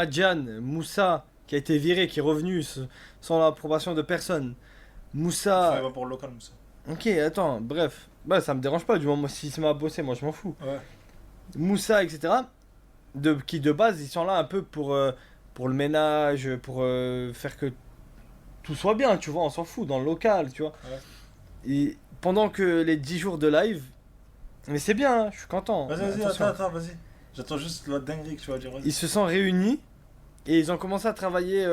Adjan, Moussa, qui a été viré, qui est revenu sans l'approbation de personne. Il Moussa. travaille pas pour le local, Moussa. Ok, attends, bref. Bah, ça me dérange pas du moment si c'est m'a bossé, moi je m'en fous. Ouais. Moussa, etc. Qui de base, ils sont là un peu pour le ménage, pour faire que tout soit bien, tu vois, on s'en fout, dans le local, tu vois. Ouais. Et pendant que les 10 jours de live. Mais c'est bien, hein, je suis content. Vas-y, Attention. attends, vas-y. J'attends juste la dinguerie que tu vas dire. Vas-y. Ils se sont réunis et ils ont commencé à travailler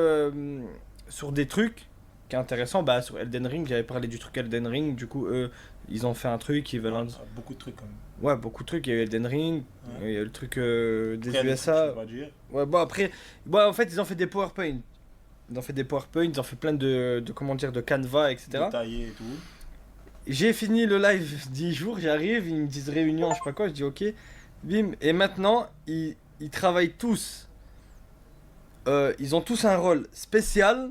sur des trucs qui est intéressant. Bah, sur Elden Ring, j'avais parlé du truc Elden Ring. Du coup, eux, ils ont fait un truc. Ils veulent Beaucoup de trucs quand même. Ouais, beaucoup de trucs. Il y a eu Elden Ring, Ouais. il y a eu le truc des Après, il y a des trucs que USA. je peux pas dire. Ouais, bon, après, bon, en fait, ils ont fait des PowerPoint. Ils ont fait des PowerPoint, ils ont fait plein de comment dire, de canevas, etc. Détaillé et tout. J'ai fini le live 10 jours, j'arrive, ils me disent réunion, je sais pas quoi, je dis ok. Bim, et maintenant, ils travaillent tous. Ils ont tous un rôle spécial,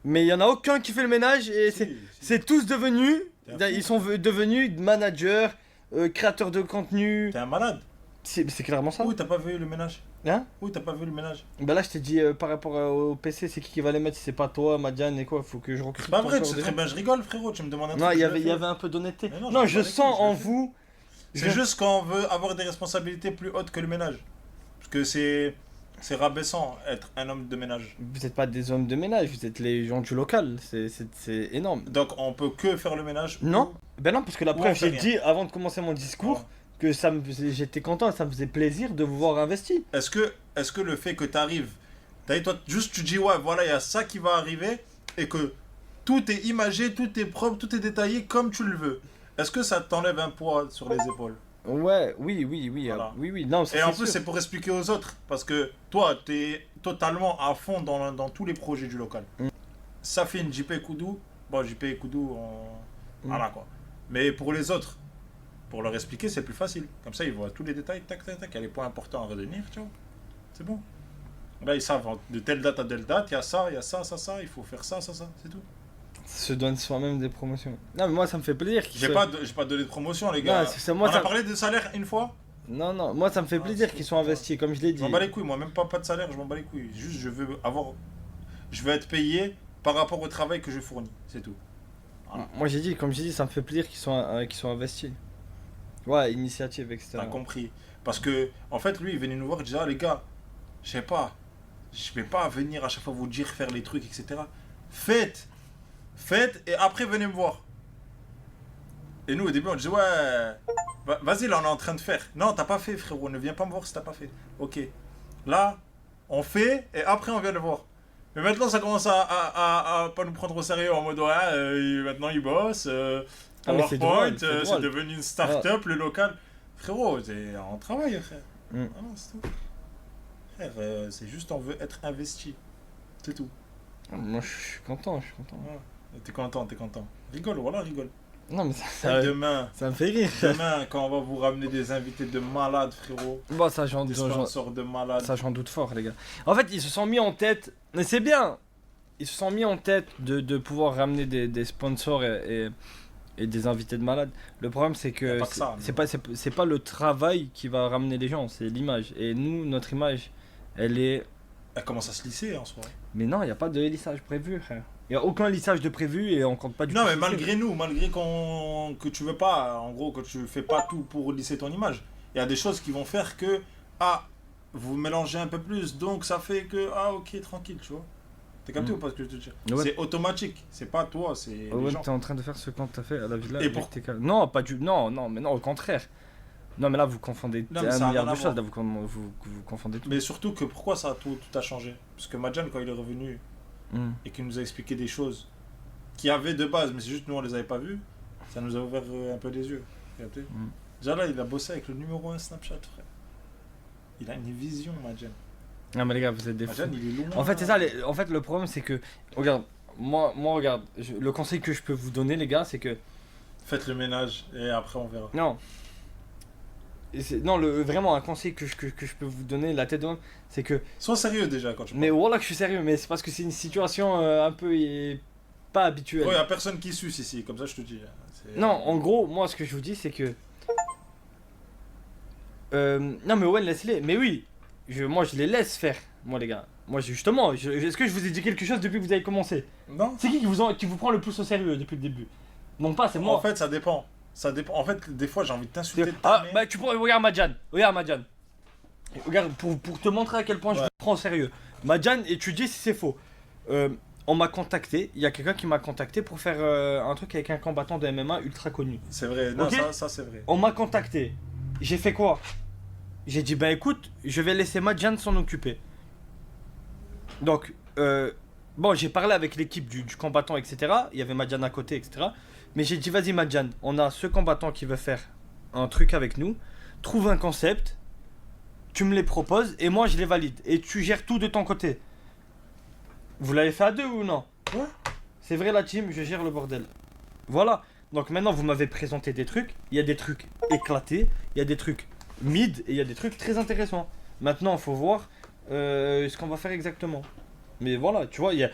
mais il y en a aucun qui fait le ménage et Si. c'est tous devenus. T'es un fou. Ils sont devenus managers, créateurs de contenu. T'es un malade. C'est clairement ça. Où t'as pas vu le ménage? Hein? Où t'as pas vu le ménage? Bah là, je t'ai dit par rapport au PC, c'est qui va les mettre si c'est pas toi, Madiane et quoi. Faut que je recrute. C'est pas vrai, tu encore sais des très gens. bien, je rigole frérot, tu me demandes un Non, truc. il y je avait, le il y fais. avait un peu d'honnêteté. Mais non, Non, je je m'en bats les sens couilles, je en le fais. vous. C'est juste quand on veut avoir des responsabilités plus hautes que le ménage. Parce que c'est rabaissant être un homme de ménage. Vous n'êtes pas des hommes de ménage, vous êtes les gens du local. C'est énorme. Donc on peut que faire le ménage. Non? Ben non, parce que la Ou preuve, on fait j'ai rien. dit avant de commencer mon discours que j'étais content, ça me faisait plaisir de vous voir investi. Est-ce que le fait que tu arrives, toi, juste tu dis ouais, voilà, il y a ça qui va arriver et que tout est imagé, tout est propre, tout est détaillé comme tu le veux. Est-ce que ça t'enlève un poids sur les épaules? Ouais, oui, Voilà. oui, non, ça Et en c'est plus, sûr. c'est pour expliquer aux autres. Parce que toi, tu es totalement à fond dans tous les projets du local. Mm. Safine, JP Koudou. Bon, JP Koudou, Mm. voilà quoi. Mais pour les autres, pour leur expliquer, c'est plus facile. Comme ça, ils voient tous les détails, tac, tac, tac. Il y a les points importants à retenir, tu vois. C'est bon. Là, ils savent, de telle date à telle date, il y a ça, ça, il faut faire ça, c'est tout. Se donne soi-même des promotions. Non, mais moi ça me fait plaisir qu'ils J'ai soient- pas donné de promotion, les gars. Non, moi On ça... a parlé de salaire une fois. Non, non, moi ça me fait Ah, plaisir c'est qu'ils tout. soient investis, comme je l'ai Je dit. m'en bats les couilles, moi, même pas de salaire, je m'en bats les couilles. Juste, je veux être payé par rapport au travail que je fournis, c'est tout. Voilà. Moi j'ai dit, comme j'ai dit, ça me fait plaisir qu'ils soient investis. Ouais, initiative, etc. T'as compris. Parce que, en fait, lui, il venait nous voir, il disait, ah les gars, je sais pas, je vais pas venir à chaque fois vous dire faire les trucs, etc. Faites, et après venez me voir. Et nous, au début, on disait, ouais, vas-y, là, on est en train de faire. Non, t'as pas fait, frérot, ne viens pas me voir si t'as pas fait. Ok. Là, on fait, et après, on vient le voir. Mais maintenant, ça commence à pas nous prendre au sérieux en mode, ouais, maintenant, il bosse. Ah, mais c'est PowerPoint, drôle, c'est c'est drôle. devenu une start-up, le local. Frérot, on travaille, frère. Mm. Ah non, c'est tout. Frère, c'est juste, on veut être investi. C'est tout. Moi je suis content, je suis content. Voilà. T'es content. Rigole, voilà, rigole. Non, mais Et demain, ça me fait rire. demain, quand on va vous ramener des invités de malades, frérot. Bon, ça j'en Des j'en- sponsors de malades. ça, j'en doute fort, les gars. En fait, ils se sont mis en tête, mais c'est bien. Ils se sont mis en tête de pouvoir ramener des sponsors et des invités de malades. Le problème, c'est Y a que pas que ça, c'est pas le travail qui va ramener les gens, c'est l'image. Et nous, notre image, elle est. Elle commence à se lisser en soi. Mais non, il n'y a pas de lissage prévu, frère. Il n'y a aucun lissage de prévu et on compte pas du Non, tout. mais sur ça. malgré nous, malgré que tu veux pas, en gros, que tu fais pas tout pour lisser ton image, il y a des choses qui vont faire que, vous mélangez un peu plus, donc ça fait que, ok, tranquille, tu vois. T'as capté ou pas ce que je te dis? Ouais. C'est automatique, c'est pas toi, c'est les Ouais, gens. t'es en train de faire ce que t'as fait à la villa. Et avec pour- tes cas. Non, pas du. Non, non, mais non, au contraire. Non, mais là, vous confondez Non, mais un ça a milliard rien à de voir. choses. Là, vous confondez tout. Mais surtout que pourquoi ça tout a changé? Parce que Madjan, quand il est revenu Hmm. et qu'il nous a expliqué des choses qui avaient de base, mais c'est juste nous on les avait pas vues, ça nous a ouvert un peu les yeux. T'as capté? Mm. Déjà là, il a bossé avec le numéro 1 Snapchat, frère. Il a une vision, Madjan. Ah, mais les gars, vous êtes des fous. Madjan, il est loin. En fait, c'est ça. En fait, le problème, c'est que. Regarde, moi regarde. Le conseil que je peux vous donner, les gars, c'est que. Faites le ménage et après on verra. Non. Non, vraiment, un conseil que je peux vous donner, la tête d'homme, c'est que. Sois sérieux déjà quand tu Mais voilà que je suis sérieux, mais c'est parce que c'est une situation un peu pas habituelle. Il y a personne qui suce ici, comme ça je te dis. Non, en gros, moi, ce que je vous dis, c'est que. Non, mais ouais, laisse-les. Mais oui, moi je les laisse faire, moi les gars. Moi justement, est-ce que je vous ai dit quelque chose depuis que vous avez commencé? Non. C'est qui vous prend le plus au sérieux depuis le début? Non pas, c'est moi. En fait, ça dépend. Ça dépend. En fait, des fois, j'ai envie de t'insulter. Ah, bah tu pourrais. Regarde Madjan. Regarde Madjan. Regarde, pour te montrer à quel point je me prends au sérieux. Madjan, et tu dis si c'est faux. On m'a contacté. Il y a quelqu'un qui m'a contacté pour faire un truc avec un combattant de MMA ultra connu. C'est vrai. Non, Ok. ça c'est vrai. On m'a contacté. J'ai fait quoi? J'ai dit, bah écoute, je vais laisser Madjan s'en occuper. Donc, bon, j'ai parlé avec l'équipe du combattant, etc. Il y avait Madjan à côté, etc. Mais j'ai dit, vas-y Madjan, on a ce combattant qui veut faire un truc avec nous. Trouve un concept, tu me les proposes et moi je les valide. Et tu gères tout de ton côté. Vous l'avez fait à deux ou non? Ouais. C'est vrai la team, je gère le bordel. Voilà. Donc maintenant vous m'avez présenté des trucs. Il y a des trucs éclatés, il y a des trucs mid et il y a des trucs très intéressants. Maintenant il faut voir ce qu'on va faire exactement. Mais voilà, tu vois, il y a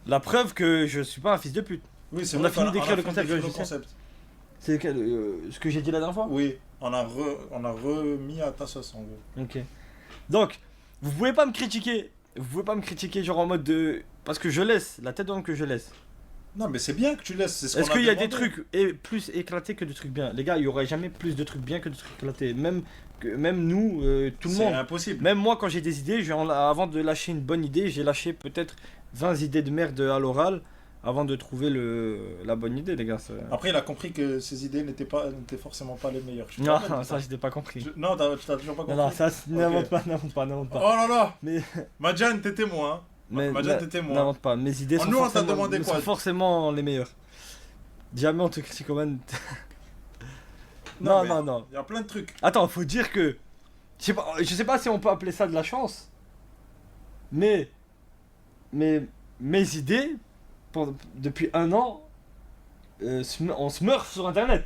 la preuve que je suis pas un fils de pute. Oui, c'est On vrai a fini qu'on d'écrire le fini concept, d'écrire je sais. C'est lequel, ce que j'ai dit la dernière fois? Oui, on a remis à ta sauce en gros. Ok. Donc, vous pouvez pas me critiquer. Vous pouvez pas me critiquer genre en mode de... Parce que je laisse, la tête dans que je laisse. Non, mais c'est bien que tu laisses. C'est ce Est-ce qu'on a qu'il y a des demandé. trucs plus éclatés que des trucs bien? Les gars, il y aurait jamais plus de trucs bien que de trucs éclatés. Même nous, tout le C'est monde. impossible. Même moi, quand j'ai des idées, avant de lâcher une bonne idée, j'ai lâché peut-être 20 idées de merde à l'oral avant de trouver la bonne idée, les gars. Après, il a compris que ses idées n'étaient forcément pas les meilleures. Je te Non, rappelle, ça, je n'ai pas compris. Non, tu t'as toujours pas compris. Non, ça, n'invente pas, n'invente pas, n'invente Oh pas. là là, Mais, Madjan, t'es témoin. Hein. Madjan, t'es témoin. n'invente pas. Mes idées sont Nous, on t'a forcément, demandé quoi? sont forcément les meilleures. Jamais on te critique, man. Non, mais non, non. Il y a plein de trucs. Attends, faut dire que. Je sais pas si on peut appeler ça de la chance. Mais mes idées, depuis un an, on se meurt sur internet.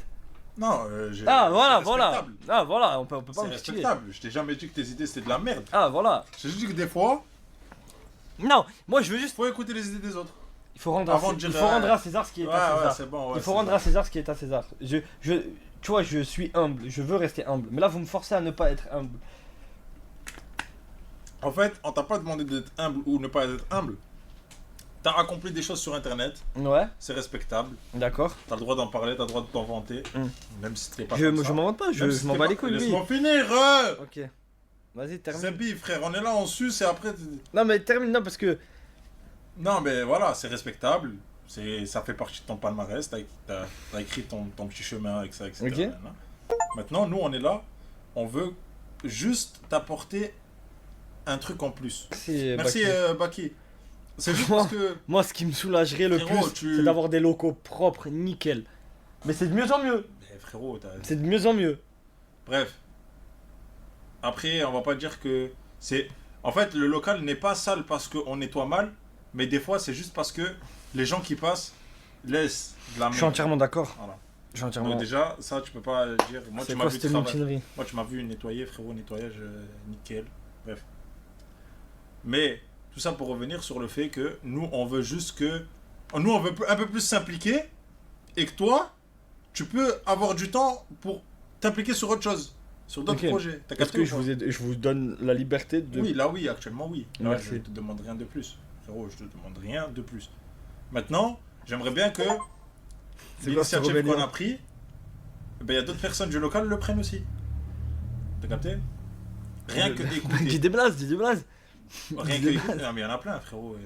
Non, Ah, voilà, c'est voilà. respectable. Ah, voilà, on peut pas C'est me critiquer. respectable. Je t'ai jamais dit que tes idées c'était de la merde. Ah, voilà. Je t'ai juste dit que des fois, Non, moi je veux juste. faut écouter les idées des autres. Il faut rendre, Avant à, de dire, il faut rendre à César ce qui est Ouais, à ouais, César. c'est bon. Ouais, Il faut c'est rendre ça. à César ce qui est à César. Tu vois, je suis humble, je veux rester humble. Mais là, vous me forcez à ne pas être humble. En fait, on t'a pas demandé d'être humble ou ne pas être humble. T'as accompli des choses sur internet, Ouais, c'est respectable. d'accord. T'as le droit d'en parler, t'as le droit de t'en vanter. Même si c'était pas comme ça. Je m'en vante pas, Même je si m'en c'était bats pas- les couilles, oui. Laisse-moi finir. Ok. Vas-y, C'est termine. bif, frère. On est là, on suce et après. Non, mais termine, non, parce que. Non, mais voilà, c'est respectable. Ça fait partie de ton palmarès. T'as écrit ton petit chemin avec ça, etc. Ok. Nanana. Maintenant, nous, on est là. On veut juste t'apporter un truc en plus. C'est Merci, Baki. Baki. C'est juste parce que. Moi, ce qui me soulagerait le Frérot, plus, c'est d'avoir des locaux propres, nickel. Mais c'est de mieux en mieux. Mais frérot, C'est de mieux en mieux. bref. Après, on va pas dire que c'est. En fait, le local n'est pas sale parce qu'on nettoie mal, mais des fois, c'est juste parce que les gens qui passent laissent de la Je suis merde. entièrement d'accord. Voilà. Je suis entièrement. Donc déjà, ça, tu peux pas dire. Moi, C'est tu m'as quoi vu cette travailler. mutinerie? Moi, tu m'as vu nettoyer, frérot, nettoyage nickel. Bref. Mais tout ça pour revenir sur le fait que nous, on veut juste que. Nous, on veut un peu plus s'impliquer et que toi, tu peux avoir du temps pour t'impliquer sur autre chose, sur d'autres Ok. projets. T'as Est-ce capté que ou je pas je vous donne la liberté de. Oui, là, oui, actuellement, oui. Là, Merci. je te demande rien de plus. Frérot, je te demande rien de plus. Maintenant, j'aimerais bien que C'est quoi cette l'initiative rébellion? qu'on a pris, ben, il y a d'autres personnes du local le prennent aussi. T'as capté? Rien que Dis d'écouter. des blagues, dis des blagues. Rien dis que des écouter. blagues. Non, mais il y en a plein, frérot.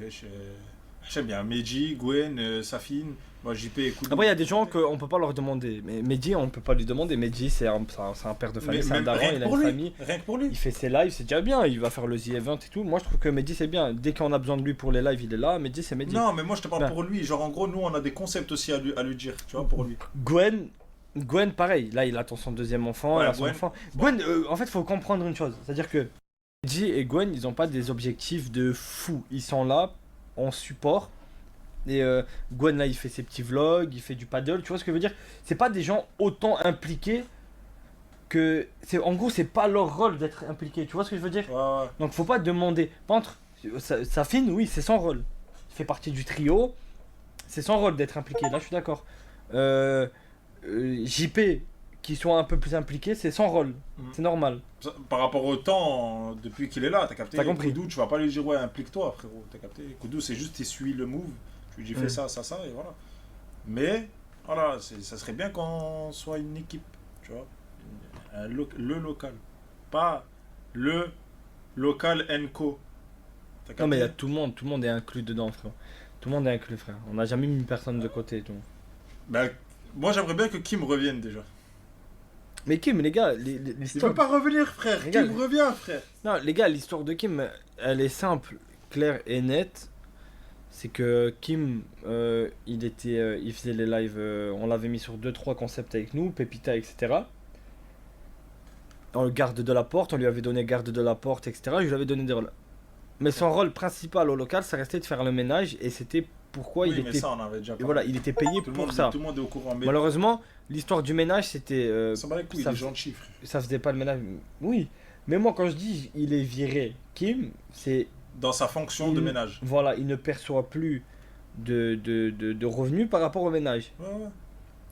J'aime bien Meji, Gwen, Safine. Moi, JP, écoute. Après, il y a des gens qu'on peut pas leur demander. Mais Mehdi, on peut pas lui demander. Mehdi, c'est un père de famille, c'est un daron, rien il que a pour une lui. famille. Rien que pour lui. Il fait ses lives, c'est déjà bien. Il va faire le The Event et tout. Moi, je trouve que Mehdi, c'est bien. Dès qu'on a besoin de lui pour les lives, il est là. Mehdi, c'est Mehdi. Non, mais moi, je te parle Ben. pour lui. Genre, en gros, nous, on a des concepts aussi à lui dire. Tu vois, pour lui. Gwen, pareil. Là, il attend son deuxième enfant. Ouais, il a son Gwen. enfant. Gwen, en fait, faut comprendre une chose. C'est-à-dire que Mehdi et Gwen, ils ont pas des objectifs de fou. Ils sont là en support. Et Gwen, là, il fait ses petits vlogs, il fait du paddle. Tu vois ce que je veux dire? C'est pas des gens autant impliqués que. En gros, c'est pas leur rôle d'être impliqué. Tu vois ce que je veux dire? Ouais, ouais. Donc, faut pas demander. Par contre, Safine, oui, c'est son rôle. Il fait partie du trio. C'est son rôle d'être impliqué. Là, je suis d'accord. JP, qui soit un peu plus impliqué, c'est sans rôle. C'est normal. Par rapport au temps, depuis qu'il est là, t'as capté. T'as compris. Koudou, tu vas pas lui dire ouais, implique-toi, frérot. T'as capté. Koudou, c'est juste, il suit le move. Tu lui dis fais ça, et voilà. Mais, voilà, ça serait bien qu'on soit une équipe, tu vois. Le local. Pas le local Enco. Non, mais il y a tout le monde est inclus dedans, frère. Tout le monde est inclus, frère. On n'a jamais mis une personne de côté et tout. Bah, moi, j'aimerais bien que Kim revienne déjà. Mais Kim, les gars, Il l'histoire. veut pas revenir, frère. Regarde. Kim revient, frère. Non, les gars, l'histoire de Kim, elle est simple, claire et nette. C'est que Kim, il faisait les lives, on l'avait mis sur 2-3 concepts avec nous, Pépita, etc. En garde de la porte, on lui avait donné garde de la porte, etc. Je lui avais donné des rôles. Mais son rôle principal au local, ça restait de faire le ménage et c'était pourquoi Oui, il mais était. ça, on avait déjà Et voilà, il était payé tout le pour monde, ça. Tout le monde est au courant. Mais Malheureusement, l'histoire du ménage, c'était. ça bat les couilles, ça il est fais- gentil, frère. Ça faisait pas le ménage. Oui, mais moi quand je dis il est viré, Kim, c'est. Dans sa fonction de ménage. Voilà, il ne perçoit plus de revenus par rapport au ménage. Ouais, ouais.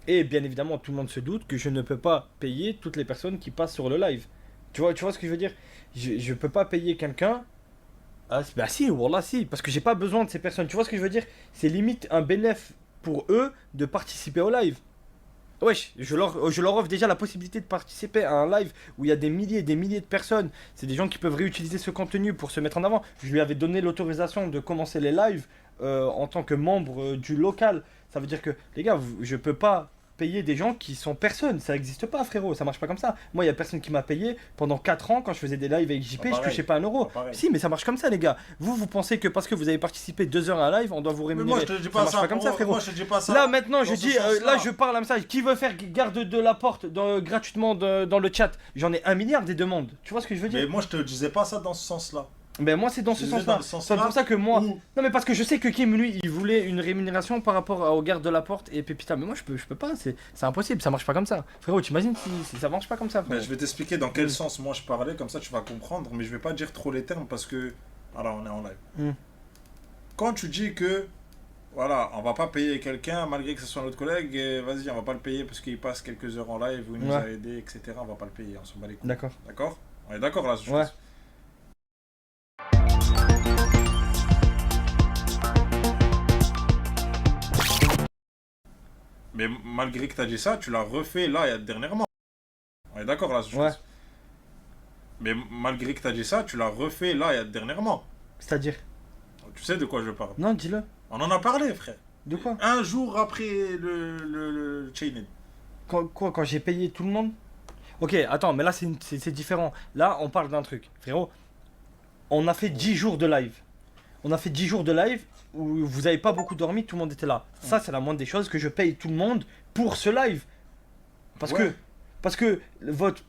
Et bien évidemment, tout le monde se doute que je ne peux pas payer toutes les personnes qui passent sur le live. Tu vois ce que je veux dire? Je peux pas payer quelqu'un. Ah, bah si, voilà, si. Parce que j'ai pas besoin de ces personnes. Tu vois ce que je veux dire? C'est limite un bénéfice pour eux de participer au live. Wesh, je leur offre déjà la possibilité de participer à un live où il y a des milliers et des milliers de personnes. C'est des gens qui peuvent réutiliser ce contenu pour se mettre en avant. Je lui avais donné l'autorisation de commencer les lives en tant que membre du local. Ça veut dire que, les gars, je peux pas payer des gens qui sont personne. Ça n'existe pas, frérot. Ça marche pas comme ça. Moi, il y a personne qui m'a payé pendant 4 ans quand je faisais des lives avec JP. Je touchais pas un euro. Si, mais ça marche comme ça, les gars. Vous pensez que parce que vous avez participé 2 heures à un live, on doit vous Mais rémunérer. moi, je te dis Ça pas marche ça. pas comme ça, frérot. Moi, je te dis pas ça. Là maintenant je dans ce dis, sens-là. là je parle un message, qui veut faire garde de la porte gratuitement dans le chat? J'en ai 1 milliard des demandes, tu vois ce que je veux Mais dire? moi, je te disais pas ça dans ce sens-là. Ben moi c'est dans ce Je disais sens-là, dans le sens c'est là pour ça que moi... où- Non mais parce que je sais que Kim lui il voulait une rémunération par rapport au garde de la porte et Pépita, mais moi je peux pas, c'est impossible, ça marche pas comme ça. Frérot t'imagines si ça marche pas comme ça, frérot. Ben, je vais t'expliquer dans quel sens moi je parlais, comme ça tu vas comprendre, mais je vais pas dire trop les termes parce que. Voilà, on est en live. Mm. Quand tu dis que. Voilà, on va pas payer quelqu'un malgré que ce soit notre collègue, et vas-y, on va pas le payer parce qu'il passe quelques heures en live ou il nous Ouais. a aidé, etc. On va pas le payer, on s'en bat les couilles. D'accord. D'accord? On est d'accord là, Ouais. Mais malgré que tu as dit ça, tu l'as refait là, dernièrement. On est d'accord là, Ouais. Mais malgré que tu as dit ça, tu l'as refait là, dernièrement. C'est-à-dire? Tu sais de quoi je parle? Non dis-le. On en a parlé, frère. De quoi? Un jour après le Chained. Quand j'ai payé tout le monde? Ok, attends, mais là c'est différent. Là on parle d'un truc, frérot. On a fait 10 jours de live. On a fait 10 jours de live où vous avez pas beaucoup dormi, tout le monde était là. Ça c'est la moindre des choses, que je paye tout le monde pour ce live. Parce Ouais. que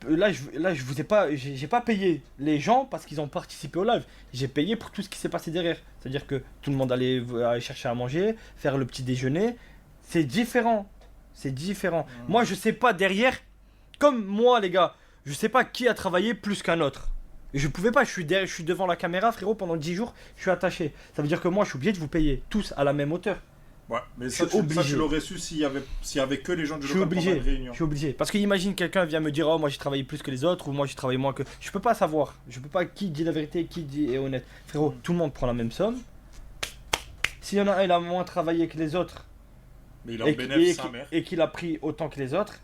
là je vous ai pas, j'ai pas payé les gens parce qu'ils ont participé au live. J'ai payé pour tout ce qui s'est passé derrière. C'est-à-dire que tout le monde allait chercher à manger, faire le petit déjeuner. C'est différent. C'est différent. Moi je sais pas derrière, comme moi les gars, je sais pas qui a travaillé plus qu'un autre. Je pouvais pas, je suis devant la caméra, frérot, pendant 10 jours, je suis attaché. Ça veut dire que moi, je suis obligé de vous payer tous à la même hauteur. Ouais, mais Je ça, suis obligé. tu l'aurais su s'il y avait que les gens du Je suis local pendant obligé. une réunion. Je suis obligé. Parce que imagine quelqu'un vient me dire, oh, moi j'ai travaillé plus que les autres, ou moi j'ai travaillé moins que. Je peux pas savoir. Je peux pas qui dit la vérité, qui dit est honnête. Frérot, tout le monde prend la même somme. S'il y en a un, il a moins travaillé que les autres, Mais il est en bénéfice, sa mère. et qu'il a pris autant que les autres,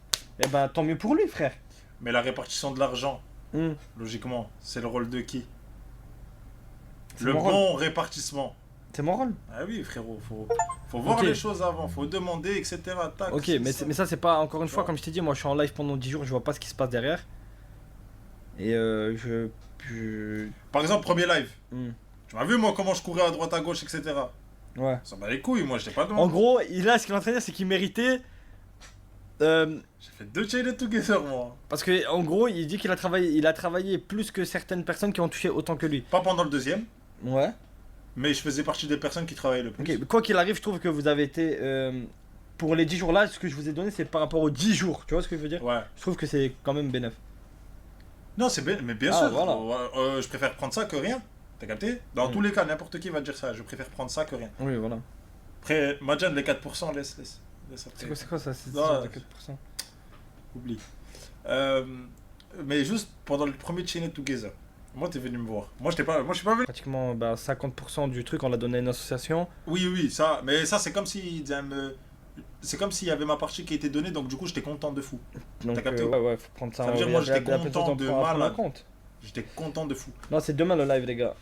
eh ben tant mieux pour lui, frère. Mais la répartition de l'argent, Hmm. logiquement, c'est le rôle de qui? C'est Le mon bon rôle. répartissement. C'est mon rôle. Ah oui, frérot, faut voir Ok. les choses avant, faut demander, etc. Tac, Ok, c'est mais, ça. mais ça, c'est pas. Encore une fois, Ouais. comme je t'ai dit, moi je suis en live pendant 10 jours, je vois pas ce qui se passe derrière. Et Par exemple, premier live. Hmm. Tu m'as vu, moi, comment je courais à droite, à gauche, etc. Ouais. Ça bat les couilles, moi, je t'ai pas En demandé. gros, là, ce qu'il est en train de dire, c'est qu'il méritait. J'ai fait 2 chained together, moi. Parce que en gros, il dit qu'il a travaillé plus que certaines personnes qui ont touché autant que lui. Pas pendant le deuxième, Ouais. mais je faisais partie des personnes qui travaillaient le plus. Ok, mais quoi qu'il arrive, je trouve que vous avez été. Pour les 10 jours là, ce que je vous ai donné, c'est par rapport aux 10 jours. Tu vois ce que je veux dire? Ouais. Je trouve que c'est quand même bénéf. Non, c'est bien, mais bien Ah, sûr. voilà. Je préfère prendre ça que rien. T'as capté? Dans Mm. tous les cas, n'importe qui va te dire ça. Je préfère prendre ça que rien. Oui, voilà. Après, Madjan, les 4%, laisse après. C'est quoi ça? C'est Non, 4%. Oublie. Euh, mais juste pendant le premier Chained Together. Moi, t'es venu me voir. Moi, je suis pas venu. Pratiquement 50% du truc, on l'a donné à une association. Oui, oui, ça. Mais ça, c'est comme si. C'est comme s'il y avait ma partie qui était donnée, donc du coup, j'étais content de fou. Donc, T'as capté? ouais, faut prendre ça, Ça veut dire, moi, j'étais la personne content en de prend- à prendre en malade. compte. J'étais content de fou. Non, c'est demain le live, les gars.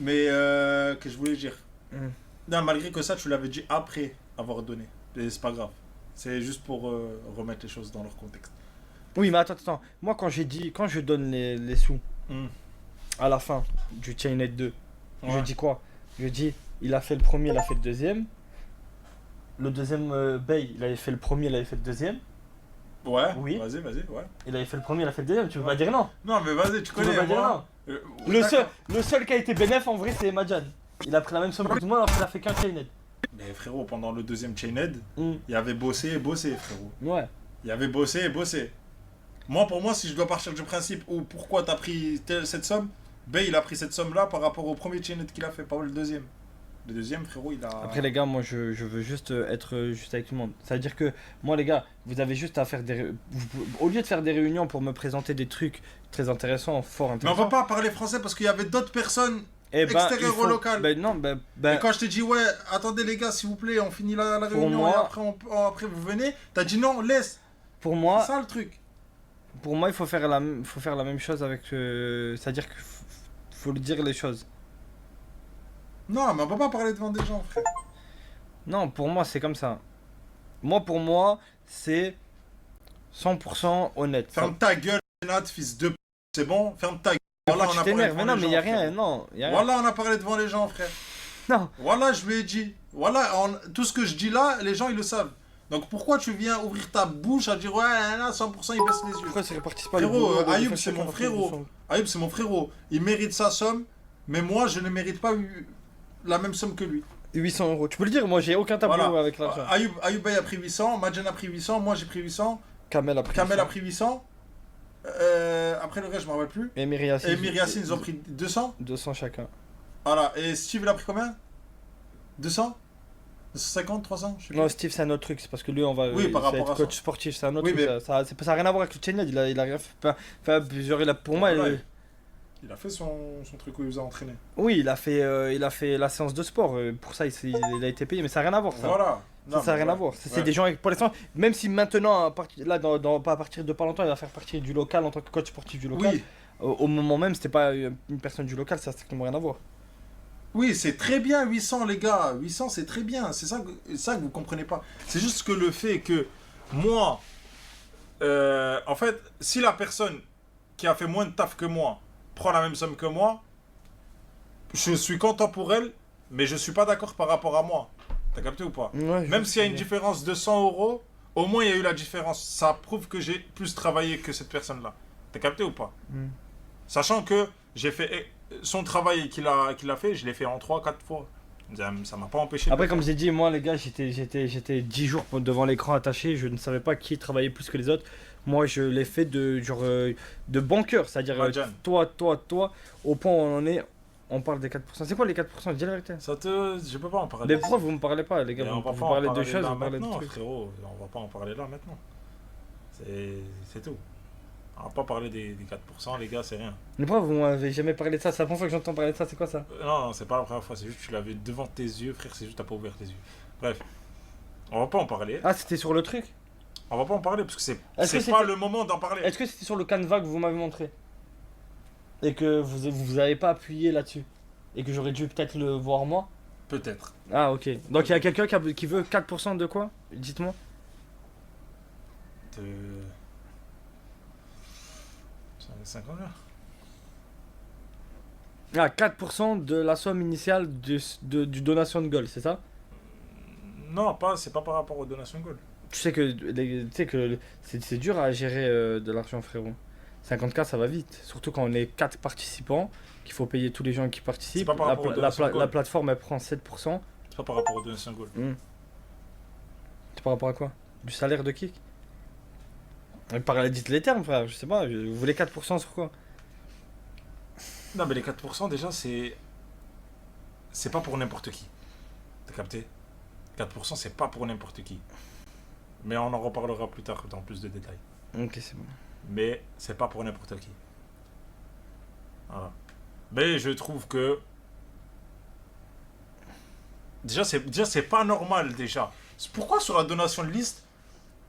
Mais, que je voulais dire. Hmm. Non, malgré que ça, tu l'avais dit après avoir donné. Et c'est pas grave. C'est juste pour remettre les choses dans leur contexte. Oui, mais attends. Moi, quand je donne les sous Hmm. à la fin du Chained 2, je Ouais. dis quoi? Je dis, il a fait le premier, il a fait le deuxième. Le deuxième, Bay, il avait fait le premier, il avait fait le deuxième. Ouais, Oui. vas-y, ouais. Il avait fait le premier, il a fait le deuxième. Tu veux Ouais. pas dire non? Non, mais vas-y, tu Tu veux connais. pas dire moi. non? Euh, Le d'accord. seul qui a été bénéf en vrai, c'est Madjan. Il a pris la même somme que tout le monde, alors qu'il a fait qu'un Chained. Mais frérot, pendant le deuxième Chained, Hmm. il y avait bossé et bossé, frérot. Ouais. Il y avait bossé et bossé. Moi, pour moi, si je dois partir du principe où pourquoi t'as pris cette somme, ben il a pris cette somme-là par rapport au premier Chained qu'il a fait, pas le deuxième. Le deuxième, frérot, il a. Après les gars, moi je veux juste être juste avec tout le monde. Ça veut dire que moi les gars, vous avez juste à faire au lieu de faire des réunions pour me présenter des trucs très intéressants, fort Mais on intéressants. va pas parler français parce qu'il y avait d'autres personnes. Eh extérieur au local. Ben non, Et quand je t'ai dit, ouais, attendez les gars, s'il vous plaît, on finit la Pour réunion moi- et après, après vous venez, t'as dit non, laisse. pour C'est moi, ça le truc. il faut faire faut faire la même chose avec c'est-à-dire qu'il faut le dire les choses. Non, mais on peut pas parler devant des gens, frère. Non, pour moi c'est comme ça. Pour moi, c'est 100% honnête. Ferme ta gueule, Nat, fils de p. C'est bon, ferme ta gueule. Pourquoi Voilà, on tu a parlé t'énerves? Mais devant non, les mais y a gens, rien, frère. non, y a rien. Voilà, on a parlé devant les gens, frère. Non. Voilà, je lui ai dit. Voilà, tout ce que je dis là, les gens, ils le savent. Donc pourquoi tu viens ouvrir ta bouche à dire ouais, là, 100% il baisse les yeux. Pourquoi ça répartisse pas le Frérot, boulot de Ayoub, faire c'est chacun mon leur frérot. son- Ayoub, c'est mon frérot. Il mérite sa somme, mais moi, je ne mérite pas la même somme que lui. 800 euros. Tu peux le dire, moi j'ai aucun tableau Voilà. avec l'argent. Ayoub Bey a pris 800, Madjan a pris 800, moi j'ai pris 800, Kamel a pris. Kamel a 100. pris 800. Après le reste, je me rappelle plus. Et Myriassine. Et Myriassine, ils ont pris 200. 200 chacun. Voilà. Et Steve, il a pris combien 200 250, 300 je sais plus. Non, Steve, c'est un autre truc. C'est parce que lui, on va. Oui, par ça va rapport être à coach ça. sportif, c'est un autre Oui, truc. mais- Ça a rien à voir avec le Chained. Il a rien fait. Enfin, genre, pour moi, Voilà. Il a fait son truc où il vous a entraîné. oui, il a fait la séance de sport. Pour ça, il a été payé. Mais ça n'a rien à voir, ça. Voilà. Ça n'a rien à voir. C'est Ouais. des gens avec. Pour l'instant, même si maintenant, là, pas à partir de pas longtemps, il va faire partie du local en tant que coach sportif du local. Oui, Au moment même, c'était pas une personne du local, ça n'a strictement rien à voir. oui, c'est très bien 800 les gars. 800 c'est très bien. C'est ça que vous comprenez pas. C'est juste que le fait que moi, en fait, si la personne qui a fait moins de taf que moi prend la même somme que moi, je suis content pour elle, mais je suis pas d'accord par rapport à moi. T'as capté ou pas? Ouais, Même je s'il y a sais une bien. différence de 100 euros, au moins il y a eu la différence. Ça prouve que j'ai plus travaillé que cette personne-là. T'as capté ou pas? Mm. Sachant que j'ai fait son travail qu'il a fait, je l'ai fait en 3-4 fois. Ça m'a pas empêché de Après, le comme faire. j'ai dit, moi, les gars, j'étais 10 jours devant l'écran attaché. Je ne savais pas qui travaillait plus que les autres. Moi, je l'ai fait de bon cœur. C'est-à-dire, Madjan. toi, au point où on en est, on parle des 4%. C'est quoi les 4%? Dis la vérité. Je peux pas en parler. Mais pourquoi vous me parlez pas, les gars? Et Vous, on va vous pas en parlez de parler choses, là vous parlez de maintenant, trucs. frérot. On va pas en parler là maintenant. C'est tout. On va pas parler des 4%, les gars, c'est rien. Mais pourquoi vous m'avez jamais parlé de ça? C'est la première fois que j'entends parler de ça, c'est quoi ça? Non, c'est pas la première fois, c'est juste que tu l'avais devant tes yeux, frère, c'est juste que t'as pas ouvert tes yeux. Bref, on va pas en parler. Ah, c'était sur le truc? On va pas en parler parce que Est-ce c'est que pas c'était- le moment d'en parler. Est-ce que c'était sur le canevas que vous m'avez montré? Et que vous avez pas appuyé là-dessus? Et que j'aurais dû peut-être le voir moi? Peut-être. Ah, ok. Donc il y a quelqu'un qui veut 4% de quoi? Dites-moi. De... 50 heures. Ah, 4% de la somme initiale du donation de goal, c'est ça? Non, c'est pas par rapport aux donations gold. Tu sais que c'est dur à gérer de l'argent, frérot. 50K, ça va vite. Surtout quand on est 4 participants, qu'il faut payer tous les gens qui participent. C'est pas par rapport aux donations La gold. plateforme, elle prend 7%. C'est pas par rapport aux donations gold. C'est par rapport à quoi? Du salaire de kick? Dites les termes, frère. Je sais pas. Vous voulez 4% sur quoi? Non, mais les 4% déjà, c'est pas pour n'importe qui. T'as capté? 4% c'est pas pour n'importe qui. Mais on en reparlera plus tard dans plus de détails. Ok, c'est bon. mais c'est pas pour n'importe qui. Voilà. Mais je trouve que déjà c'est pas normal déjà. Pourquoi sur la donation de liste,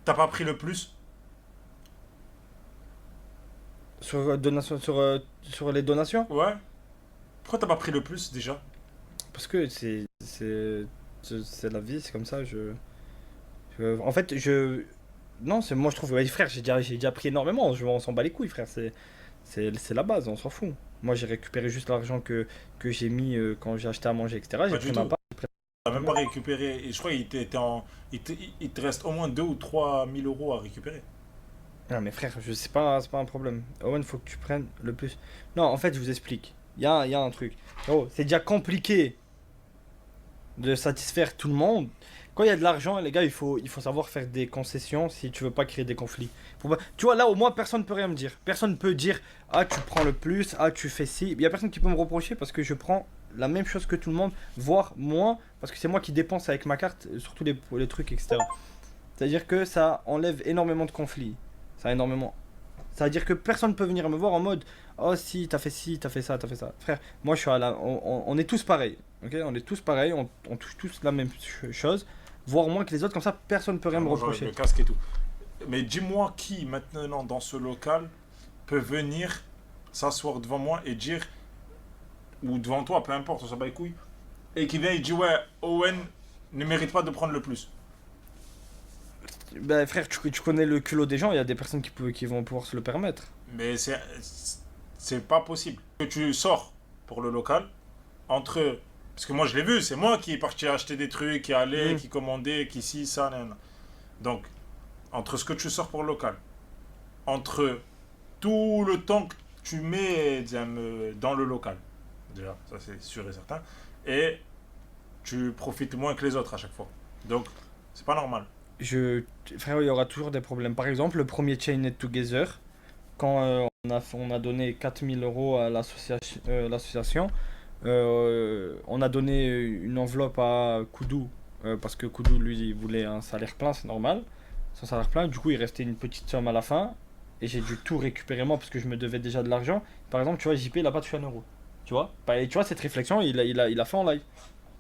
t'as pas pris le plus? Sur les donations? Ouais. Pourquoi t'as pas pris le plus déjà? Parce que c'est la vie, c'est comme ça. En fait, non, c'est moi je trouve. Ouais, frère, j'ai déjà pris énormément. On s'en bat les couilles, frère. C'est la base, on s'en fout. Moi, j'ai récupéré juste l'argent que j'ai mis quand j'ai acheté à manger, etc. Pas J'ai du pris ma tout. part. T'as même pas récupéré. Et je crois il te reste au moins 2 ou 3 000 euros à récupérer. Non, mais frère, c'est pas un problème. Owen, faut que tu prennes le plus. Non, en fait, je vous explique. Il y a un truc. Oh, c'est déjà compliqué de satisfaire tout le monde. Quand il y a de l'argent, les gars, il faut savoir faire des concessions si tu veux pas créer des conflits. Tu vois, là, au moins, personne ne peut rien me dire. Personne ne peut dire, ah, tu prends le plus, ah, tu fais ci. Il y a personne qui peut me reprocher parce que je prends la même chose que tout le monde, voire moins, parce que c'est moi qui dépense avec ma carte, surtout les trucs, etc. C'est-à-dire que ça enlève énormément de conflits. Ça a énormément. Ça veut dire que personne ne peut venir me voir en mode, oh si, t'as fait ci, t'as fait ça, t'as fait ça. Frère, moi je suis on est tous pareils. Ok, on est tous pareils, on touche tous la même chose, voire moins que les autres, comme ça personne ne peut rien me Moi, j'enlève reprocher. le casque et tout. Mais dis-moi qui, maintenant, dans ce local, peut venir s'asseoir devant moi et dire, ou devant toi, peu importe, on s'en bat les couilles, et qui vient et dit, ouais, Owen ne mérite pas de prendre le plus. Ben frère, tu connais le culot des gens, il y a des personnes qui vont pouvoir se le permettre. Mais c'est pas possible. Que tu sors pour le local, entre. Parce que moi, je l'ai vu, c'est moi qui est parti acheter des trucs, qui allait, Mm. qui commandait, qui ci, ça, nan, nan. Donc, entre ce que tu sors pour le local, entre tout le temps que tu mets dans le local, déjà, ça c'est sûr et certain, et tu profites moins que les autres à chaque fois. Donc, c'est pas normal. Je, frère, il y aura toujours des problèmes. Par exemple, le premier Chained Together, quand on a donné 4 000 € à l'association, on a donné une enveloppe à Koudou, parce que Koudou, lui, il voulait un salaire plein, c'est normal. Son salaire plein, du coup, il restait une petite somme à la fin, et j'ai dû tout récupérer moi, parce que je me devais déjà de l'argent. Par exemple, tu vois, JP, il a pas touché 1 euro. Tu vois, et tu vois, cette réflexion, il a fait en live.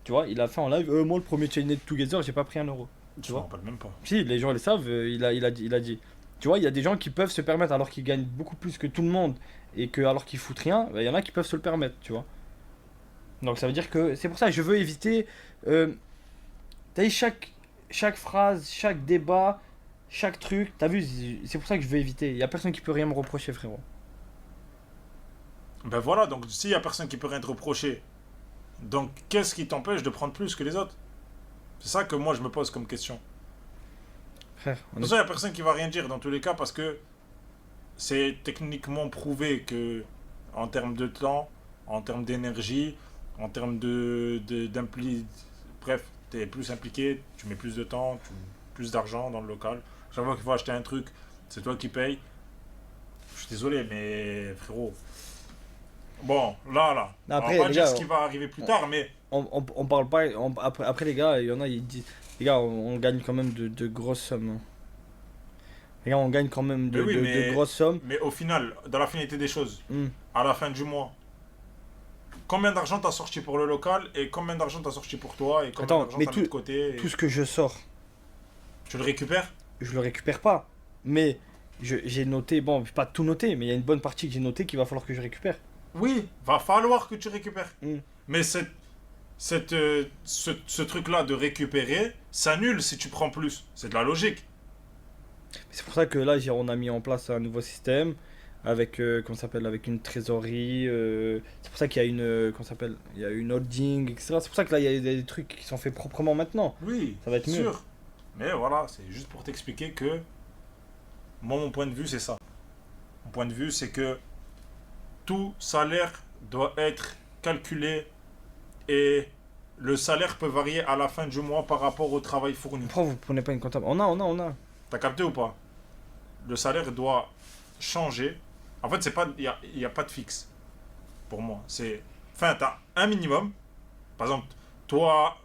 Tu vois, il a fait en live, moi, le premier Chained Together, j'ai pas pris 1 euro. Tu Je m'en vois. rappelle même pas. Si, les gens le savent, il a dit. Tu vois, il y a des gens qui peuvent se permettre alors qu'ils gagnent beaucoup plus que tout le monde et que alors qu'ils foutent rien, bah, il y en a qui peuvent se le permettre, tu vois. Donc ça veut dire que c'est pour ça que je veux éviter. T'as vu, chaque phrase, chaque débat, chaque truc, t'as vu, c'est pour ça que je veux éviter. Il y a personne qui peut rien me reprocher, frérot. Ben voilà, donc s'il y a personne qui peut rien te reprocher, donc qu'est-ce qui t'empêche de prendre plus que les autres? C'est ça que moi je me pose comme question. Frère, Pour ça, il n'y a personne qui va rien dire dans tous les cas parce que c'est techniquement prouvé que, en termes de temps, en termes d'énergie, en termes bref, tu es plus impliqué, tu mets plus de temps, plus d'argent dans le local. Chaque fois qu'il faut acheter un truc, c'est toi qui payes. Je suis désolé, mais frérot. Bon, là, Non, on va après, pas les dire gars, ce qui va arriver plus tard, mais on parle pas. Après, les gars, il y en a, ils disent. Les gars, on gagne quand même de grosses sommes, hein. Les gars, on gagne quand même mais oui, de grosses sommes. mais au final, dans la finalité des choses, Hmm. à la fin du mois, combien d'argent t'as sorti pour le local et combien d'argent t'as sorti pour toi et combien Attends, d'argent mais t'as mis de côté tout ce que je sors, tu le récupères? je le récupère pas. Mais j'ai noté, bon, pas tout noté, mais il y a une bonne partie que j'ai noté qu'il va falloir que je récupère. Oui, va falloir que tu récupères. Hmm. Mais ce truc-là de récupérer s'annule si tu prends plus. C'est de la logique. C'est pour ça que là, on a mis en place un nouveau système avec, comment ça s'appelle, avec une trésorerie. C'est pour ça qu'il y a une, comment ça s'appelle, il y a une holding, etc. C'est pour ça que là, il y a des trucs qui sont faits proprement maintenant. Oui, Ça va être mieux. sûr. Mais voilà, c'est juste pour t'expliquer que moi, mon point de vue, c'est ça. Mon point de vue, c'est que tout salaire doit être calculé et le salaire peut varier à la fin du mois par rapport au travail fourni. Pourquoi vous prenez pas une comptable? On a. T'as capté ou pas? Le salaire doit changer. En fait, c'est pas, y a pas de fixe pour moi. Enfin, t'as un minimum. Par exemple, toi,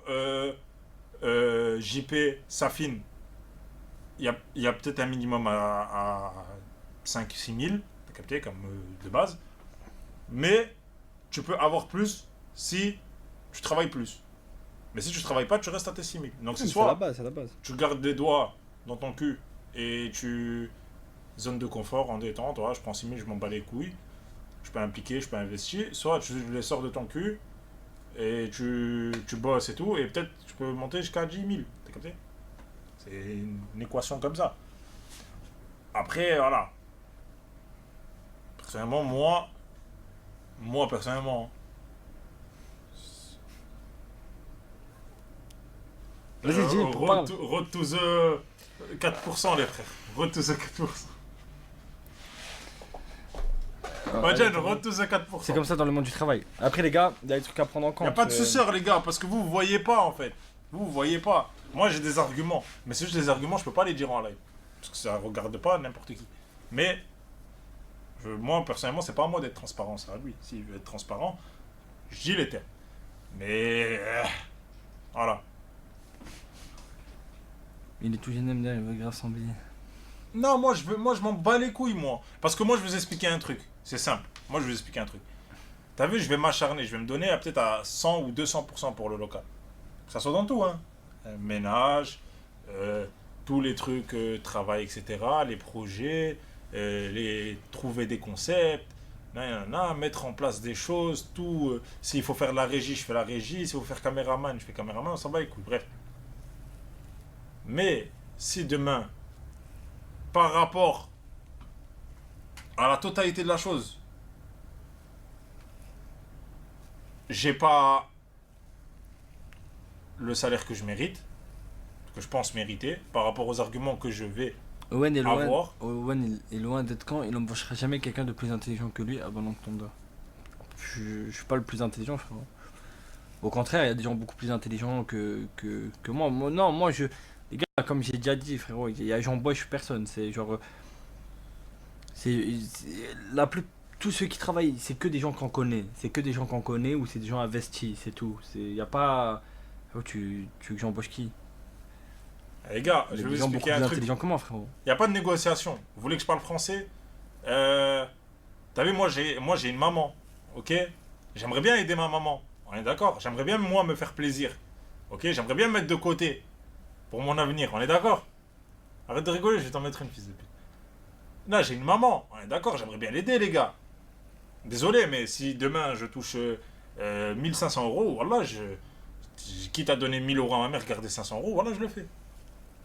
JP, Safine, il y a peut-être un minimum 5-6 000, t'as capté, comme de base. Mais tu peux avoir plus si tu travailles plus. Mais si tu travailles pas, tu restes à tes 6 000. Donc c'est C'est la soit base, c'est la base. tu gardes les doigts dans ton cul et zone de confort en détente, je prends 6 000, je m'en bats les couilles, je peux impliquer, je peux investir, soit tu les sors de ton cul et tu bosses et tout, et peut-être tu peux monter jusqu'à 10 000, t'as capté? C'est une équation comme ça. Après, voilà. Personnellement, moi personnellement, Vas-y, dis, pour parler. road to the 4% les frères, road to the 4%. Imagine, road to the 4%. C'est comme ça dans le monde du travail. Après, les gars, il y a des trucs à prendre en compte. Y a pas de suceur, les gars, parce que vous voyez pas en fait. Vous voyez pas. Moi j'ai des arguments, mais c'est juste des arguments, je peux pas les dire en live. Parce que ça regarde pas n'importe qui. Mais, moi personnellement, c'est pas à moi d'être transparent, c'est à lui. S'il veut être transparent, je dis les termes. Mais, voilà. Il est tout gêné, il veut grave s'embêter. Non, moi je m'en bats les couilles, moi. Parce que moi je vais vous expliquer un truc. C'est simple. Moi je vais vous expliquer un truc. T'as vu, je vais m'acharner, je vais me donner peut-être à 100 ou 200% pour le local. Que ça soit dans tout, hein. Ménage, tous les trucs, travail, etc. Les projets, trouver des concepts, mettre en place des choses, tout. S'il faut faire la régie, je fais la régie. S'il faut faire caméraman, je fais caméraman, on s'en bat les couilles. Bref. Mais si demain, par rapport à la totalité de la chose, j'ai pas le salaire que je mérite, que je pense mériter, par rapport aux arguments que je vais avoir. Owen est loin d'être quand il n'embauchera jamais quelqu'un de plus intelligent que lui avant d'entendre. Je suis pas le plus intelligent, frère. Au contraire, il y a des gens beaucoup plus intelligents que moi. Non, moi, les gars, comme j'ai déjà dit, frérot, j'embauche personne. C'est genre. Tous ceux qui travaillent, c'est que des gens qu'on connaît. C'est que des gens qu'on connaît ou c'est des gens investis, c'est tout. Il n'y a pas. Oh, tu veux que j'embauche qui? Les gars, Il y je a vais des vous gens beaucoup expliquer plus un truc. intelligents que moi, frérot. Il n'y a pas de négociation. Vous voulez que je parle français? T'as vu, moi j'ai une maman, ok? J'aimerais bien aider ma maman, on est d'accord? J'aimerais bien, moi, me faire plaisir, ok? J'aimerais bien me mettre de côté pour mon avenir, on est d'accord? Arrête de rigoler, je vais t'en mettre une, fils de pute. Là, j'ai une maman, on est d'accord? J'aimerais bien l'aider, les gars. Désolé, mais si demain je touche 1500 euros, voilà, quitte à donner 1000 euros à ma mère, garder 500 euros, voilà, je le fais.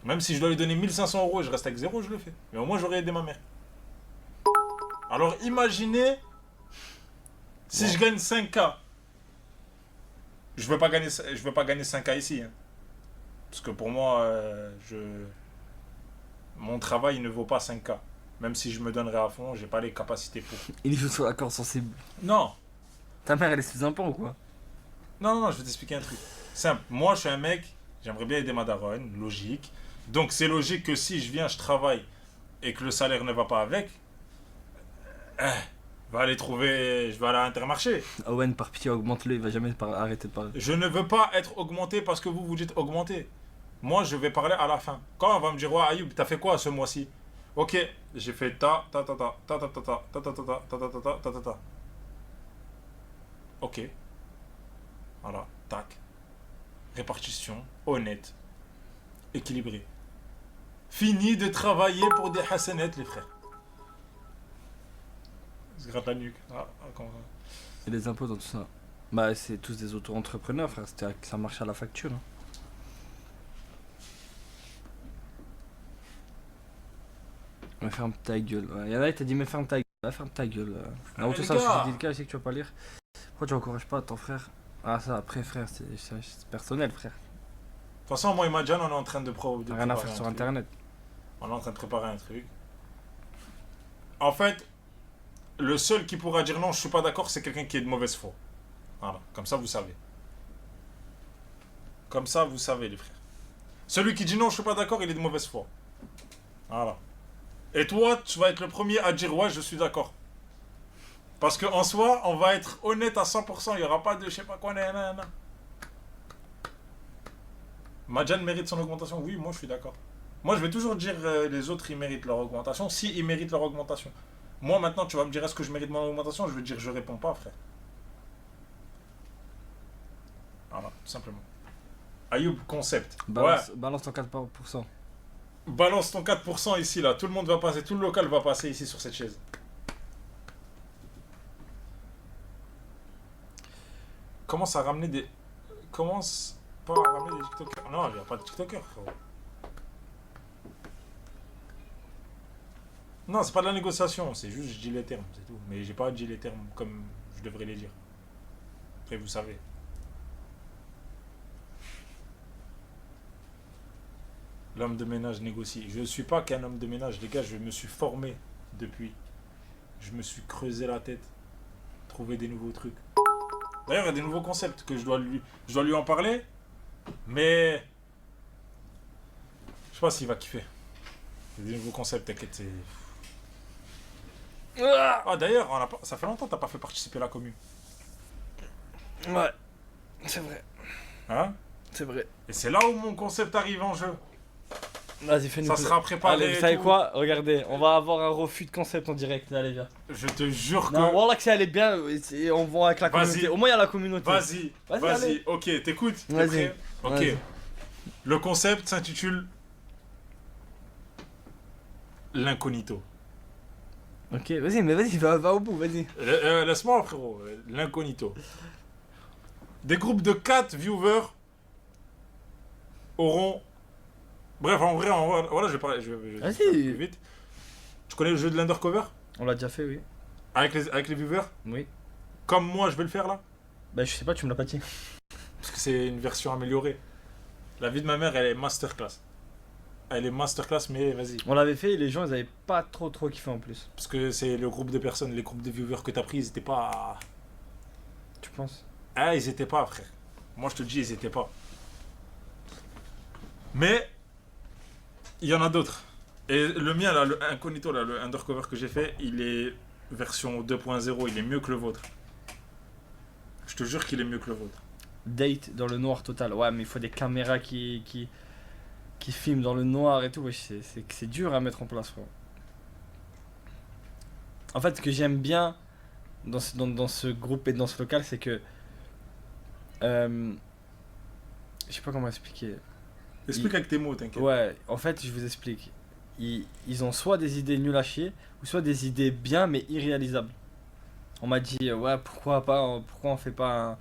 Même si je dois lui donner 1500 euros et je reste avec zéro, je le fais. Mais au moins, j'aurais aidé ma mère. Alors, imaginez si je gagne 5K. Je veux pas gagner 5K ici. Hein. Parce que pour moi, mon travail ne vaut pas 5K. Même si je me donnerais à fond, j'ai pas les capacités pour. Il joue sur l'accord sensible. Non. Ta mère, elle est sous un pont ou quoi? Non, je vais t'expliquer un truc. Simple. Moi, je suis un mec, j'aimerais bien aider ma daronne, logique. Donc, c'est logique que si je viens, je travaille et que le salaire ne va pas avec, je vais aller à Intermarché. Owen, par pitié, augmente-le, il va jamais arrêter de parler. Je ne veux pas être augmenté parce que vous dites augmenté. Moi, je vais parler à la fin. Quand on va me dire, ouais, Ayoub, t'as fait quoi ce mois-ci? Ok, j'ai fait ta. Ok. Voilà, tac. Répartition, honnête, équilibrée. Fini de travailler pour des hassanettes, les frères. Se gratte la nuque. Et les impôts dans tout ça. Bah, c'est tous des auto-entrepreneurs, frère. Ça marche à la facture. Hein. Mais ferme ta gueule. Il y en a qui t'a dit, mais ferme ta gueule. Bah, ferme ta gueule. Non, tout ça, je dis le cas, je sais que tu vas pas lire. Pourquoi tu encourages pas ton frère? Ah, ça, après, frère, c'est personnel, frère. De toute façon, moi et Madjan, on est en train de rien à faire sur internet. On est en train de préparer un truc. En fait, le seul qui pourra dire non, je suis pas d'accord, c'est quelqu'un qui est de mauvaise foi. Voilà, comme ça vous savez. Comme ça vous savez, les frères. Celui qui dit non, je suis pas d'accord, il est de mauvaise foi. Voilà. Et toi, tu vas être le premier à dire ouais, je suis d'accord. Parce qu'en soi, on va être honnête à 100%, il n'y aura pas de je sais pas quoi, Madjan mérite son augmentation, oui, moi je suis d'accord. Moi, je vais toujours dire les autres, ils méritent leur augmentation, si ils méritent leur augmentation. Moi, maintenant, tu vas me dire, est-ce que je mérite mon augmentation? Je vais te dire, je réponds pas, frère. Voilà, tout simplement. Ayoub, concept. Balance ton 4%. Balance ton 4% ici, là. Tout le monde va passer, tout le local va passer ici sur cette chaise. Commence à ramener des... Commence pas à ramener des TikTokers. Non, il n'y a pas de TikTokers, frérot. Non, c'est pas de la négociation, c'est juste je dis les termes, c'est tout. Mais j'ai pas dit les termes comme je devrais les dire. Après, vous savez. L'homme de ménage négocie. Je ne suis pas qu'un homme de ménage, les gars, je me suis formé depuis. Je me suis creusé la tête, trouvé des nouveaux trucs. D'ailleurs, il y a des nouveaux concepts que je dois lui en parler, mais je sais pas s'il va kiffer. Il y a des nouveaux concepts, t'inquiète, c'est... Ah d'ailleurs, ça fait longtemps que t'as pas fait participer la commune. Ouais, c'est vrai. Hein? C'est vrai. Et c'est là où mon concept arrive en jeu. Vas-y, fais-nous. Ça sera préparé. Allez, vous savez quoi? Regardez, on va avoir un refus de concept en direct. Allez, viens. Je te jure que... Non, voilà que ça allait bien. On va avec la communauté. Au moins, il y a la communauté. Vas-y. Ok, t'écoutes? Vas-y. Ok. Vas-y. Le concept s'intitule... L'incognito. Ok, vas-y, mais vas-y, va au bout, vas-y. Laisse-moi, frérot. L'incognito. Des groupes de 4 viewers auront... Bref, en vrai, voilà, je vais parler plus vite. Tu connais le jeu de l'undercover? On l'a déjà fait, oui. Avec les viewers? Oui. Comme moi, je vais le faire, là? Bah, je sais pas, tu me l'as pas dit. Parce que c'est une version améliorée. La vie de ma mère, elle est masterclass. Elle est masterclass, mais vas-y. On l'avait fait et les gens, ils avaient pas trop kiffé en plus. Parce que c'est le groupe de personnes, les groupes de viewers que t'as pris, ils étaient pas... Tu penses? Ah, ils étaient pas, frère. Moi, je te le dis, ils étaient pas. Mais... il y en a d'autres. Et le mien, là, le incognito, là, le undercover que j'ai fait, il est version 2.0, il est mieux que le vôtre. Je te jure qu'il est mieux que le vôtre. Date dans le noir total. Ouais, mais il faut des caméras qui filment dans le noir et tout. Ouais, c'est dur à mettre en place, frère. En fait, ce que j'aime bien dans ce groupe et dans ce local, c'est que... je sais pas comment expliquer. Explique avec tes mots, t'inquiète. Ouais, en fait, je vous explique. Ils ont soit des idées nulles à chier, ou soit des idées bien mais irréalisables. On m'a dit, ouais, pourquoi on fait pas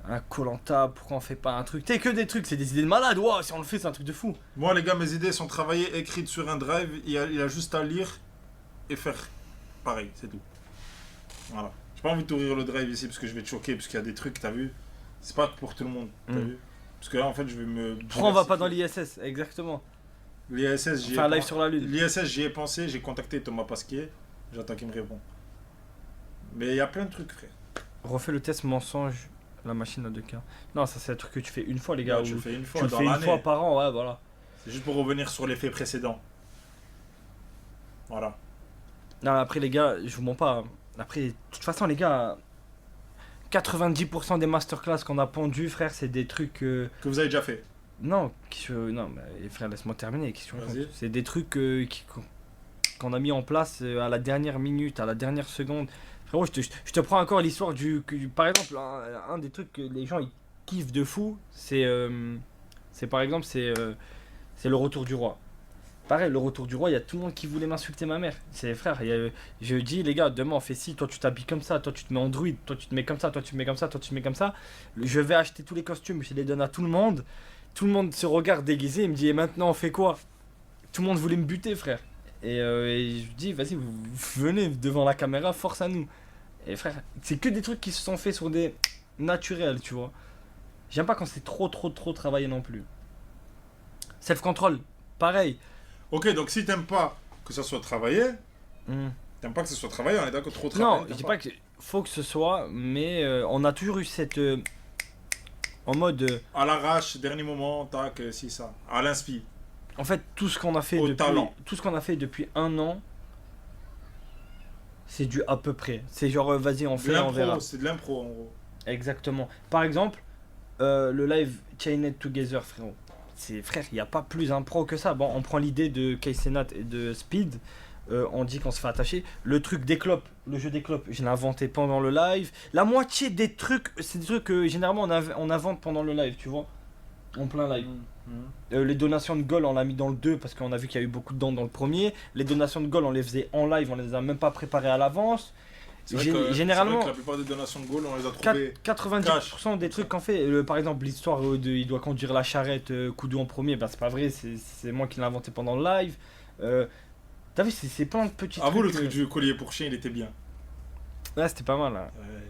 un Koh-Lanta, pourquoi on fait pas un truc. T'es que des trucs, c'est des idées de malade, ouais, si on le fait, c'est un truc de fou. Moi, les gars, mes idées sont travaillées, écrites sur un drive, il a juste à lire et faire pareil, c'est tout. Voilà. J'ai pas envie de t'ouvrir le drive ici parce que je vais te choquer, parce qu'il y a des trucs, t'as vu, c'est pas pour tout le monde, t'as vu. Parce que là, en fait, je vais me... Pourquoi on va pas dans l'ISS? Exactement. L'ISS, j'y ai... Faire un live sur la Lune. L'ISS, j'y ai pensé, j'ai contacté Thomas Pasquier, j'attends qu'il me réponde. Mais il y a plein de trucs, frère. Refais le test mensonge, la machine à 2K. Non, ça c'est un truc que tu fais une fois, les gars. Ouais, tu le fais une fois tu le dans fais une l'année. fois par an, ouais, voilà. C'est juste pour revenir sur les faits précédents. Voilà. Non, après, les gars, je vous mens pas. Après, de toute façon, les gars, 90% des masterclass qu'on a pendus, frère, c'est des trucs. Que vous avez déjà fait. Non, non, mais frère, laisse-moi terminer. Vas-y. C'est des trucs qu'on a mis en place à la dernière minute, à la dernière seconde. Frérot, je te prends encore l'histoire par exemple, un des trucs que les gens ils kiffent de fou, c'est par exemple, c'est le retour du roi. Pareil, le retour du roi, il y a tout le monde qui voulait m'insulter ma mère. C'est frère, je dis les gars, demain on fait ci, toi tu t'habilles comme ça, toi tu te mets en druide, toi tu te mets comme ça, toi tu te mets comme ça, toi tu te mets comme ça. Je vais acheter tous les costumes, je les donne à tout le monde. Tout le monde se regarde déguisé, il me dit et maintenant on fait quoi? Tout le monde voulait me buter, frère. Et je dis vas-y, vous venez devant la caméra, force à nous. Et frère, c'est que des trucs qui se sont faits sur des naturels, tu vois. J'aime pas quand c'est trop travaillé non plus. Self-control, pareil. Ok, donc si t'aimes pas que ça soit travaillé, t'aimes pas que ça soit travaillé, on est d'accord, trop travaillé. Non, je dis pas que faut que ce soit, mais on a toujours eu cette... en mode... à l'arrache, dernier moment, tac, si ça. À l'inspi. En fait, tout ce qu'on a fait depuis un an, c'est du à peu près. C'est genre, vas-y, on fait, on verra. C'est de l'impro, en gros. Exactement. Par exemple, le live Chained Together, frérot. frère, il n'y a pas plus un pro que ça. Bon, on prend l'idée de Casey Nat et de Speed. On dit qu'on se fait attacher. Le truc des clopes, le jeu des clopes, je l'ai inventé pendant le live. La moitié des trucs, c'est des trucs que généralement on invente pendant le live, tu vois. En plein live. Les donations de goal, on l'a mis dans le 2 parce qu'on a vu qu'il y a eu beaucoup de dons dans le premier. Les donations de goal, on les faisait en live, on les a même pas préparées à l'avance. C'est vrai que Généralement, la plupart des donations de goal, on les a trouvées. 90% des trucs qu'on fait, par exemple l'histoire il doit conduire la charrette Koudou en premier, ben c'est pas vrai, c'est moi qui l'ai inventé pendant le live. T'as vu, c'est plein de petits Avoue, trucs. le truc du collier pour chien, il était bien. Ouais, c'était pas mal. Hein. Ouais,